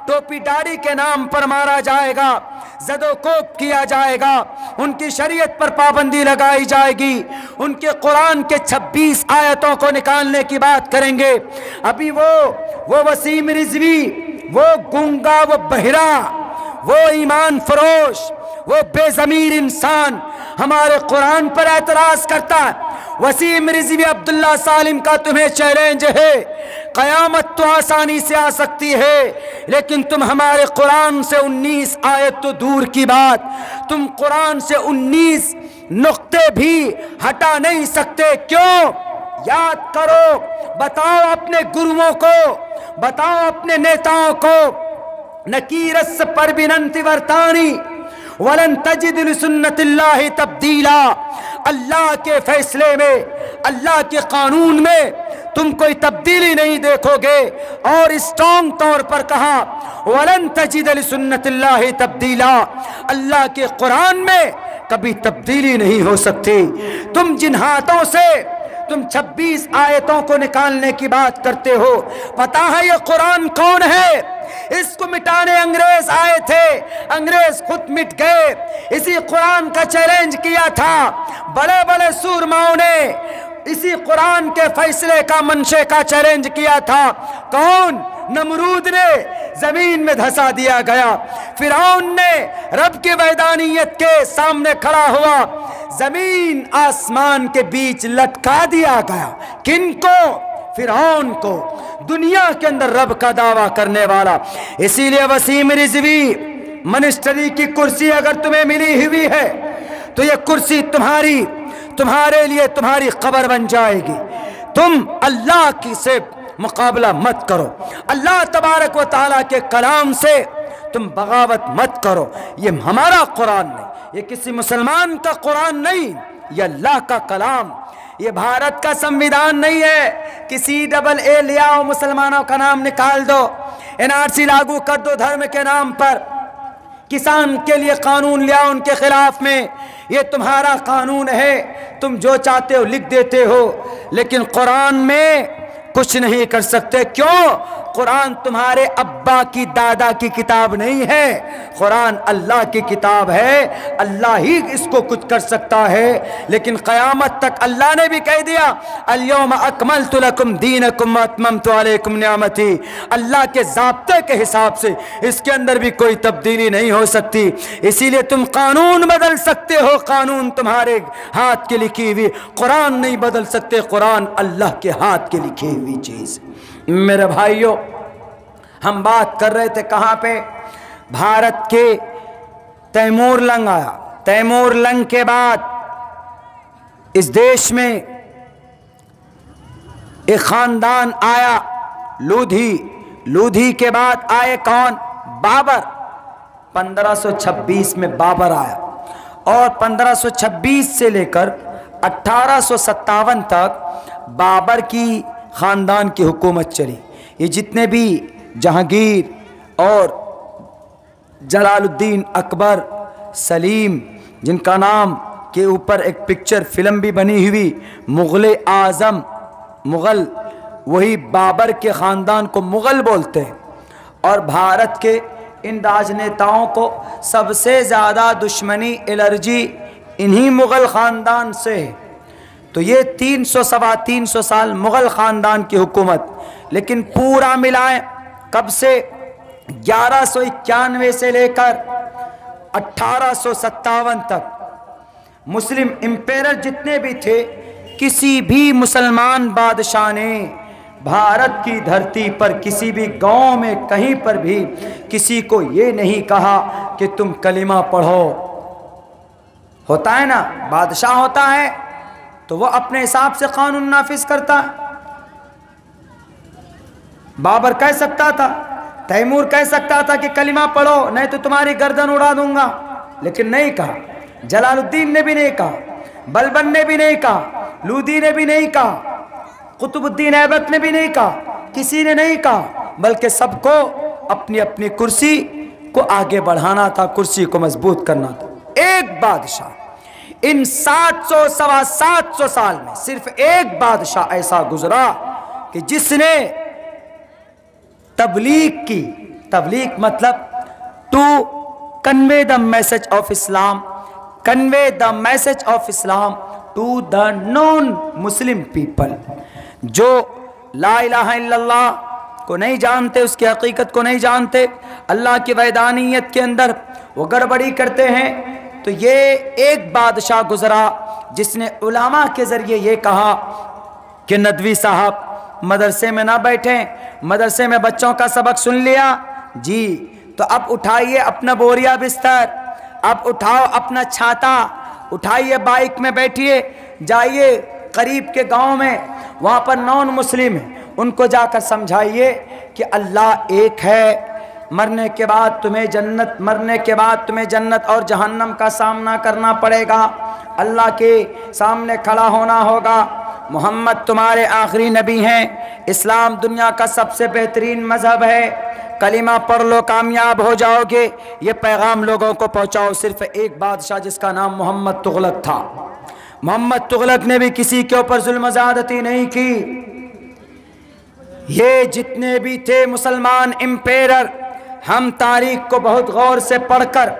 टोपी दाढ़ी के नाम पर मारा जाएगा, ज़दोकोप किया जाएगा, उनकी शरीयत पर पाबंदी लगाई जाएगी, उनके कुरान के 26 आयतों को निकालने की बात करेंगे। अभी वो वसीम रिजवी, वो गूंगा, वो बहिरा, वो ईमान फरोश, वो बेज़मीर इंसान हमारे कुरान पर एतराज़ करता है। वसीम रिजवी अब्दुल्ला सालिम का तुम्हें चैलेंज है, क़यामत तो आसानी से आ सकती है, लेकिन तुम हमारे कुरान से 19 आयत तो दूर की बात, तुम कुरान से 19 नुक्ते भी हटा नहीं सकते। क्यों? याद करो, बताओ अपने गुरुओं को, बताओ अपने नेताओं को, नकीरस पर बिनंति वर्तानी वलन तजिद लिसुन्नतिल्लाहि तब्दीला। अल्लाह के फैसले में, अल्लाह के कानून में तुम कोई तब्दीली नहीं देखोगे। और स्ट्रॉन्ग तौर पर कहा वलन तजिद लिसुन्नतिल्लाहि तब्दीला, अल्लाह के कुरान में कभी तब्दीली नहीं हो सकती। तुम जिन हाथों से तुम 26 आयतों को निकालने की बात करते हो, पता है ये कुरान कौन है? इसको मिटाने अंग्रेज आए थे, अंग्रेज खुद मिट गए। इसी कुरान का चैलेंज किया था बड़े बड़े सूरमाओं ने, इसी कुरान के फैसले का, मंशे का चैलेंज किया था। कौन? नमरूद ने जमीन में धंसा दिया गया, फिरौन ने रब की वैदानियत के सामने खड़ा हुआ, जमीन आसमान के बीच लटका दिया गया। किनको? फिरौन को, दुनिया के अंदर रब का दावा करने वाला। इसीलिए वसीम रिजवी, मिनिस्ट्री की कुर्सी अगर तुम्हें मिली हुई है तो ये कुर्सी तुम्हारे लिए तुम्हारी कब्र बन जाएगी। तुम अल्लाह की से मुकाबला मत करो, अल्लाह तबारक व तआला के कलाम से तुम बगावत मत करो। ये हमारा कुरान नहीं, ये किसी मुसलमान का कुरान नहीं, ये अल्लाह का कलाम, ये भारत का संविधान नहीं है। किसी AA ले आओ, मुसलमानों का नाम निकाल दो, NRC लागू कर दो धर्म के नाम पर, किसान के लिए कानून ले आओ उनके खिलाफ में, ये तुम्हारा कानून है, तुम जो चाहते हो लिख देते हो, लेकिन कुरान में कुछ नहीं कर सकते। क्यों? कुरान तुम्हारे अब्बा की, दादा की किताब नहीं है, कुरान अल्लाह की किताब है। अल्लाह ही इसको कुछ कर सकता है, लेकिन क़यामत तक अल्लाह ने भी कह दिया अल-यौमा अकमलतु लकुम दीनकुम व अतममतु अलैकुम निअमती। अल्लाह के ज़ाब्ते के हिसाब से इसके अंदर भी कोई तब्दीली नहीं हो सकती। इसीलिए तुम कानून बदल सकते हो, कानून तुम्हारे हाथ की लिखी हुई, कुरान नहीं बदल सकते, कुरान अल्लाह के हाथ की लिखी हुई चीज़। मेरे भाइयों, हम बात कर रहे थे कहाँ पे? भारत के तैमूर लंग आया। तैमूर लंग के बाद इस देश में एक खानदान आया, लोधी। लोधी के बाद आए कौन? बाबर। 1526 में बाबर आया और 1526 से लेकर 1857 तक बाबर की ख़ानदान की हुकूमत चली। ये जितने भी जहांगीर और जलालुद्दीन अकबर, सलीम, जिनका नाम के ऊपर एक पिक्चर फिल्म भी बनी हुई, मुग़ल आज़म, मुग़ल, वही बाबर के ख़ानदान को मुग़ल बोलते हैं। और भारत के इन राजनेताओं को सबसे ज़्यादा दुश्मनी, एलर्जी इन्हीं मुग़ल ख़ानदान से है। तो ये 300 - 300 साल मुग़ल ख़ानदान की हुकूमत, लेकिन पूरा मिलाएं कब से? 1191 से लेकर 1857 तक मुस्लिम एम्पायर जितने भी थे, किसी भी मुसलमान बादशाह ने भारत की धरती पर किसी भी गांव में कहीं पर भी किसी को ये नहीं कहा कि तुम कलिमा पढ़ो। होता है ना, बादशाह होता है तो वह अपने हिसाब से कानून नाफिज करता है। बाबर कह सकता था, तैमूर कह सकता था कि कलिमा पढ़ो नहीं तो तुम्हारी गर्दन उड़ा दूंगा, लेकिन नहीं कहा। जलालुद्दीन ने भी नहीं कहा, बलबन ने भी नहीं कहा, लूदी ने भी नहीं कहा, कुतुबुद्दीन ऐबक ने भी नहीं कहा, किसी ने नहीं कहा, बल्कि सबको अपनी अपनी कुर्सी को आगे बढ़ाना था, कुर्सी को मजबूत करना था। एक बादशाह, इन 700 - 750 साल में सिर्फ एक बादशाह ऐसा गुजरा कि जिसने तबलीग की, तबलीग मतलब to convey the message of Islam, convey the message of Islam to the non Muslim people. जो ला इलाहा इल्लल्लाह को नहीं जानते, उसकी हकीकत को नहीं जानते, अल्लाह की वैदानियत के अंदर वो गड़बड़ी करते हैं। तो ये एक बादशाह गुजरा जिसने उलामा के ज़रिए ये कहा कि नदवी साहब मदरसे में ना बैठें, मदरसे में बच्चों का सबक सुन लिया जी, तो अब उठाइए अपना बोरिया बिस्तर, अब उठाओ अपना छाता, उठाइए बाइक में बैठिए, जाइए करीब के गांव में, वहाँ पर नॉन मुस्लिम है, उनको जाकर समझाइए कि अल्लाह एक है, मरने के बाद तुम्हें जन्नत, मरने के बाद तुम्हें जन्नत और जहन्नम का सामना करना पड़ेगा, अल्लाह के सामने खड़ा होना होगा, मोहम्मद तुम्हारे आखिरी नबी हैं, इस्लाम दुनिया का सबसे बेहतरीन मज़हब है, कलिमा पढ़ लो कामयाब हो जाओगे। ये पैगाम लोगों को पहुँचाओ। सिर्फ एक बादशाह जिसका नाम मोहम्मद तुगलक था, मोहम्मद तुगलक ने भी किसी के ऊपर जुल्म ज़्यादती नहीं की। ये जितने भी थे मुसलमान एम्पेरर, हम तारीख को बहुत गौर से पढ़कर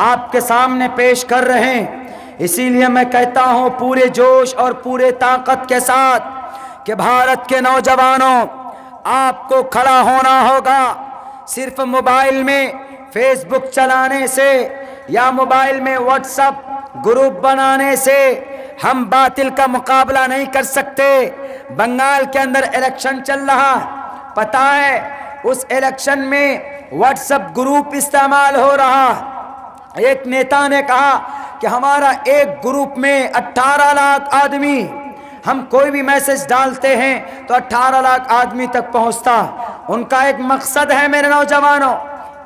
आपके सामने पेश कर रहे हैं। इसीलिए मैं कहता हूँ पूरे जोश और पूरे ताकत के साथ कि भारत के नौजवानों, आपको खड़ा होना होगा। सिर्फ मोबाइल में फेसबुक चलाने से या मोबाइल में व्हाट्सएप ग्रुप बनाने से हम बातिल का मुकाबला नहीं कर सकते। बंगाल के अंदर इलेक्शन चल रहा, पता है उस इलेक्शन में व्हाट्सएप ग्रुप इस्तेमाल हो रहा। एक नेता ने कहा कि हमारा एक ग्रुप में 18 लाख आदमी, हम कोई भी मैसेज डालते हैं तो 18 लाख आदमी तक पहुंचता। उनका एक मकसद है मेरे नौजवानों,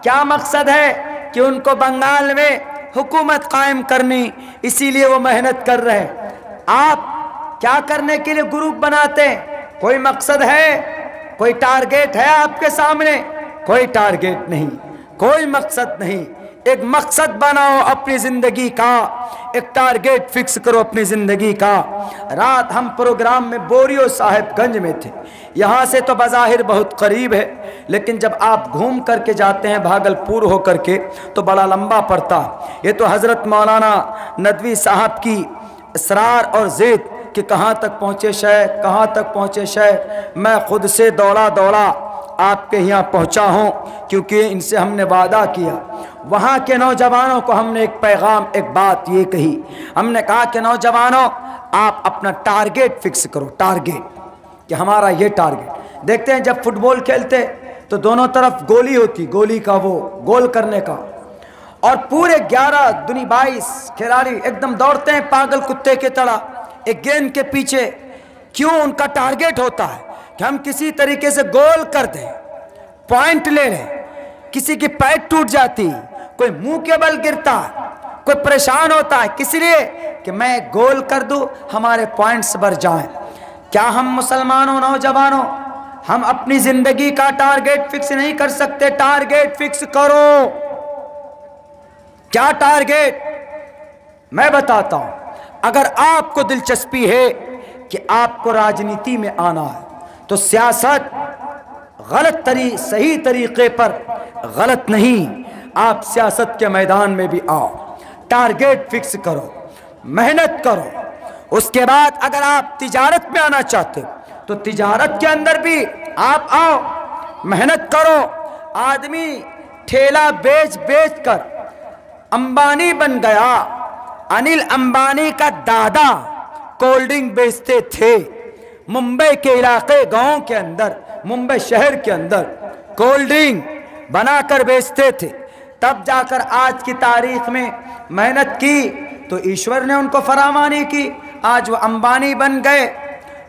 क्या मकसद है कि उनको बंगाल में हुकूमत कायम करनी, इसीलिए वो मेहनत कर रहे हैं। आप क्या करने के लिए ग्रुप बनाते हैं? कोई मकसद है, कोई टारगेट है आपके सामने? कोई टारगेट नहीं, कोई मकसद नहीं। एक मकसद बनाओ अपनी जिंदगी का, एक टारगेट फिक्स करो अपनी जिंदगी का। रात हम प्रोग्राम में बोरियो साहिबगंज में थे, यहाँ से तो बज़ाहिर बहुत करीब है, लेकिन जब आप घूम करके जाते हैं भागलपुर हो करके तो बड़ा लंबा पड़ता। ये तो हज़रत मौलाना नदवी साहब की इसरार और ज़िद कि कहाँ तक पहुँचे शेख, कहाँ तक पहुँचे शेख। मैं खुद से दौड़ा दौड़ा आपके यहाँ पहुँचा हूँ, क्योंकि इनसे हमने वादा किया। वहाँ के नौजवानों को हमने एक पैगाम, एक बात ये कही, हमने कहा कि नौजवानों आप अपना टारगेट फिक्स करो, टारगेट कि हमारा ये टारगेट। देखते हैं जब फुटबॉल खेलते तो दोनों तरफ गोली होती, गोली का वो गोल करने का, और पूरे 11 दुनी 22 खिलाड़ी एकदम दौड़ते हैं पागल कुत्ते के तरह एक गेंद के पीछे। क्यों? उनका टारगेट होता है कि हम किसी तरीके से गोल कर दें, पॉइंट ले लें। किसी की पैर टूट जाती, कोई मुंह के बल गिरता, कोई परेशान होता है, किस लिए? कि मैं गोल कर दूं, हमारे पॉइंट्स बढ़ जाएं। क्या हम मुसलमानों, नौजवानों, हम अपनी जिंदगी का टारगेट फिक्स नहीं कर सकते? टारगेट फिक्स करो। क्या टारगेट? मैं बताता हूं। अगर आपको दिलचस्पी है कि आपको राजनीति में आना है तो सियासत सही तरीके पर गलत नहीं, आप सियासत के मैदान में भी आओ, टारगेट फिक्स करो, मेहनत करो। उसके बाद अगर आप तिजारत में आना चाहते हो तो तिजारत के अंदर भी आप आओ, मेहनत करो। आदमी ठेला बेच बेच कर अंबानी बन गया। अनिल अंबानी का दादा कोल्ड ड्रिंक बेचते थे मुंबई के इलाके, गांव के अंदर, मुंबई शहर के अंदर कोल्ड ड्रिंक बनाकर बेचते थे। तब जाकर आज की तारीख में मेहनत की तो ईश्वर ने उनको फरामानी की, आज वो अंबानी बन गए।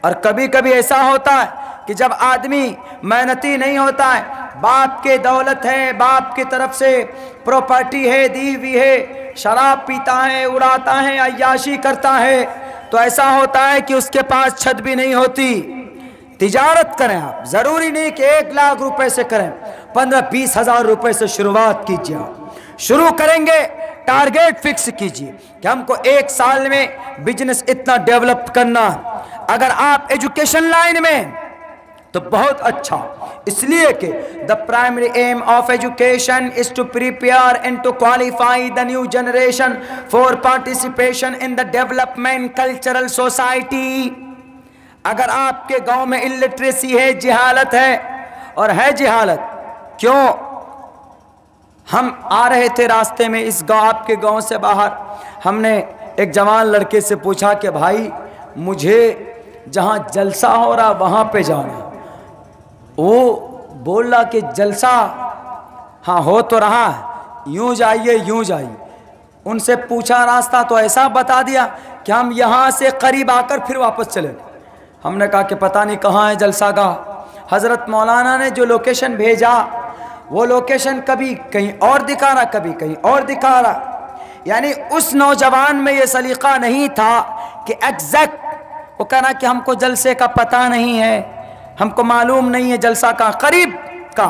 और कभी कभी ऐसा होता है कि जब आदमी मेहनती नहीं होता है, बाप के दौलत है, बाप की तरफ से प्रॉपर्टी है, दी हुई है, शराब पीता है, उड़ाता है, अय्याशी करता है, तो ऐसा होता है कि उसके पास छत भी नहीं होती। तिजारत करें आप, जरूरी नहीं कि 1 लाख रुपए से करें, 15-20 हजार रुपए से शुरुआत कीजिए। आप शुरू करेंगे, टारगेट फिक्स कीजिए कि हमको 1 साल में बिजनेस इतना डेवलप करना। अगर आप एजुकेशन लाइन में तो बहुत अच्छा, इसलिए कि the primary aim of education is to prepare and to qualify the new generation for participation in the development cultural society. अगर आपके गांव में इलिटरेसी है, जिहालत है, और है जिहालत, क्यों? हम आ रहे थे रास्ते में इस गांव, आपके गांव से बाहर, हमने एक जवान लड़के से पूछा कि भाई मुझे जहां जलसा हो रहा वहां पे जाना। वो बोल रहा कि जलसा हाँ हो तो रहा है, यूं जाइए यूं जाइए। उनसे पूछा रास्ता तो ऐसा बता दिया कि हम यहाँ से करीब आकर फिर वापस चले। हमने कहा कि पता नहीं कहाँ है जलसा का। हज़रत मौलाना ने जो लोकेशन भेजा वो लोकेशन कभी कहीं और दिखा रहा, कभी कहीं और दिखा रहा। यानी उस नौजवान में ये सलीका नहीं था कि एग्जैक्ट वो कहना कि हमको जलसे का पता नहीं है, हमको मालूम नहीं है जलसा का करीब का।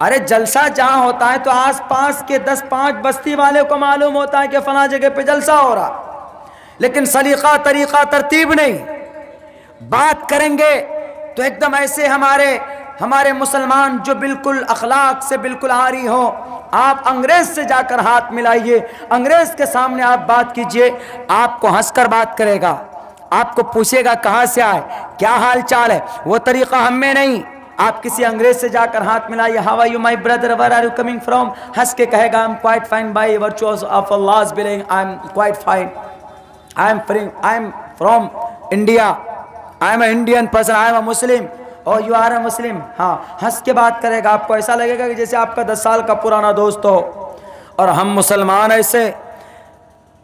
अरे जलसा जहाँ होता है तो आस पास के 10-5 बस्ती वाले को मालूम होता है कि फला जगह पे जलसा हो रहा, लेकिन सलीका तरीका तरतीब नहीं। बात करेंगे तो एकदम ऐसे हमारे मुसलमान जो बिल्कुल अखलाक से बिल्कुल आरी हो, आप अंग्रेज से जाकर हाथ मिलाइए, अंग्रेज के सामने आप बात कीजिए, आपको हंसकर बात करेगा, आपको पूछेगा कहाँ से आए, क्या हाल चाल है। वो तरीका हम में नहीं। आप किसी अंग्रेज से जाकर हाथ मिलाइए, how are you my brother, where are you coming from, हंस के कहेगा I am quite fine by virtuous of अल्लाह's billing, I am quite fine, I am from India, I am a Indian person, I am a Muslim, और you are a मुस्लिम। हाँ, हंस के बात करेगा, आपको ऐसा लगेगा कि जैसे आपका 10 साल का पुराना दोस्त हो। और हम मुसलमान ऐसे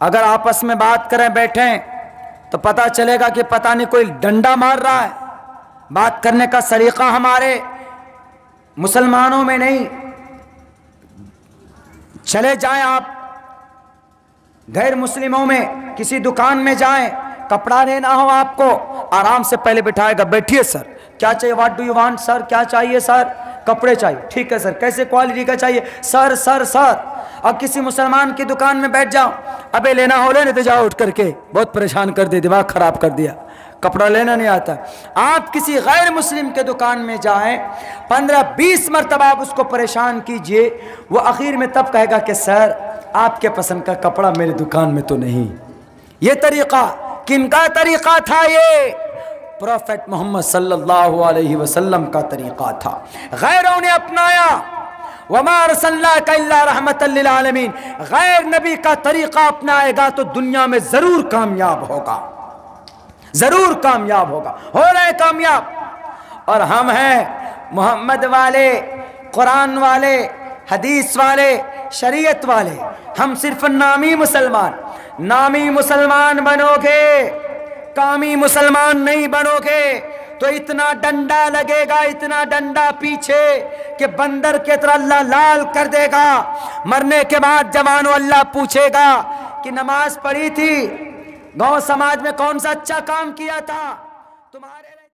अगर आपस में बात करें बैठें तो पता चलेगा कि पता नहीं कोई डंडा मार रहा है। बात करने का सलीका हमारे मुसलमानों में नहीं। चले जाएं आप गैर मुस्लिमों में किसी दुकान में जाएं, कपड़ा लेना हो आपको, आराम से पहले बिठाएगा, बैठिए सर, क्या चाहिए, what do you want sir, क्या चाहिए सर, कपड़े चाहिए, ठीक है सर, कैसे क्वालिटी का चाहिए सर सर सर। और किसी मुसलमान की दुकान में बैठ जाओ, अबे लेना हो लेने तो जाओ, उठ करके बहुत परेशान कर दिया, दिमाग खराब कर दिया, कपड़ा लेना नहीं आता। आप किसी गैर मुस्लिम के दुकान में जाएं, 15-20 मरतबा आप उसको परेशान कीजिए, वो आखिर में तब कहेगा कि सर आपके पसंद का कपड़ा मेरी दुकान में तो नहीं। ये तरीका किनका तरीका था? ये प्रोफेट मोहम्मद सल्लल्लाहु अलैहि वसल्लम का तरीका था। गैरों ने अपनाया, वमा अरसलनाका इल्ला रहमतल लिल आलमीन। गैर नबी का तरीका अपनाएगा तो दुनिया में जरूर कामयाब होगा, जरूर कामयाब होगा, हो रहे कामयाब। और हम हैं मोहम्मद वाले, कुरान वाले, हदीस वाले, शरीयत वाले। हम सिर्फ नामी मुसलमान, नामी मुसलमान बनोगे, कामी मुसलमान नहीं बनोगे तो इतना डंडा लगेगा, इतना डंडा पीछे कि बंदर के तरह अल्लाह लाल कर देगा। मरने के बाद जवानों अल्लाह पूछेगा कि नमाज पढ़ी थी, गांव समाज में कौन सा अच्छा काम किया था तुम्हारे।